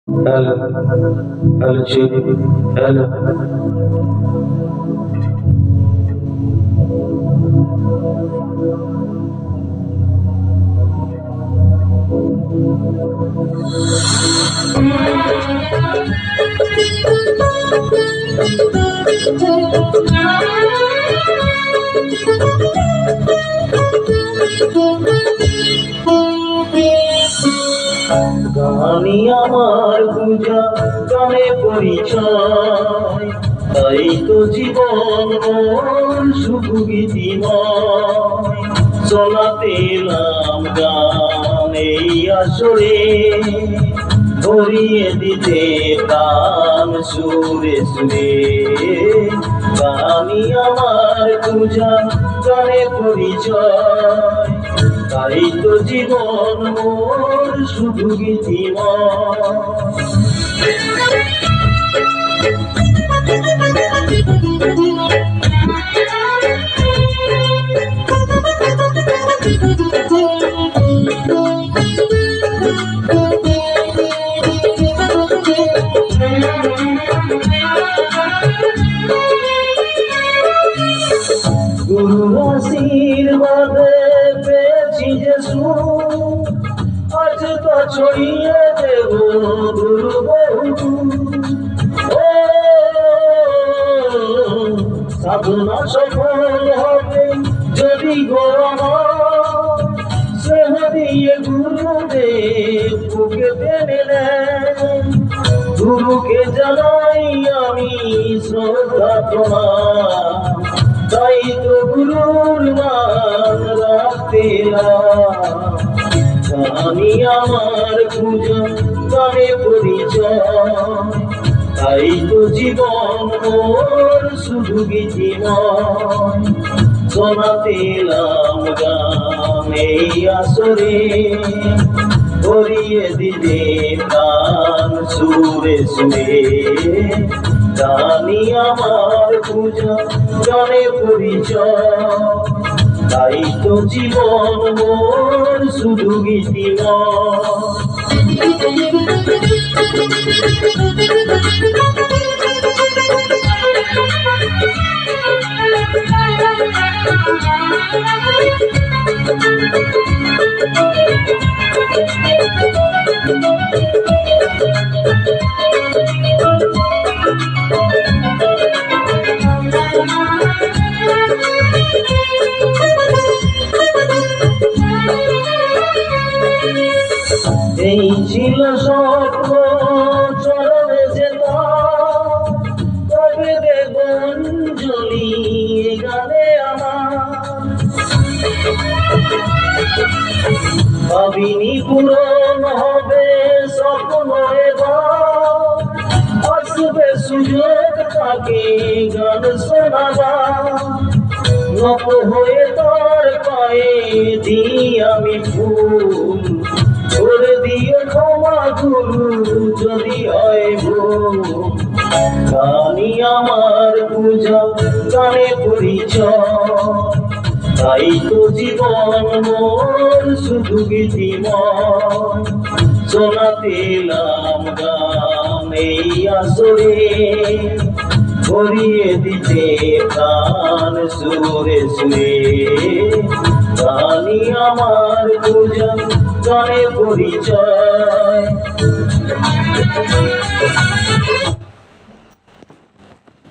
Hello, hello, Chief. Hello. Ghani আমার পূজা গানে পরিচয়, তাই তো জীবন মন শুধু গীতিময়। শোনাতে নাম গান এই আসরে, ভরিয়ে দিতে প্রাণ সুরে সুরে। গানি আমার পূজা গানে পরিচয়, তাই তো জীবন মোর শুধু গীতিময়। গুরু আশীর্বাদে পেয়েছি যে সুখ, আজ তো ছড়িয়ে দেব গুরু বহু। ও সাধনা সফল হবে যদি গো আমার, স্নেহ দিয়ে গুরুদেব বুকে টেনে নেন। গুরুকে জানাই আমি শ্রদ্ধা প্রণাম, তাই তো গুরুর মান রাখতে গানি আমার পূজা গানে পরিচয়, তাই তো জীবন মোর শুধু গীতিময়। শোনাতে গান এই আসরে, ভরিয়ে দিলে প্রাণ সুরে সুরে। গানি আমার পূজা গানে পরিচয়, তাই তো জীবন মোর শুধু গীতিময়। এই ছিল স্বপ্ন চরণে যেতাম, তবে দেব অঞ্জলি গানে আমার। ভাবিনি পূরণ হবে স্বপ্ন এবার, আসবে সুযোগ তাকে গান শোনাবার। নত হয়ে তার পায়ে দিই আমি ফুল, করে দিও ক্ষমা গুরু যদি হয় ভুল। গানি আমার পূজা গানে পরিচয়, তাই তো জীবন মোর শুধু গীতিময়। শোনাতে গান এই আসরে, ভরিয়ে দিতে প্রাণ সুরে সুরে। গানি আমার পূজা গানে পরিচয়।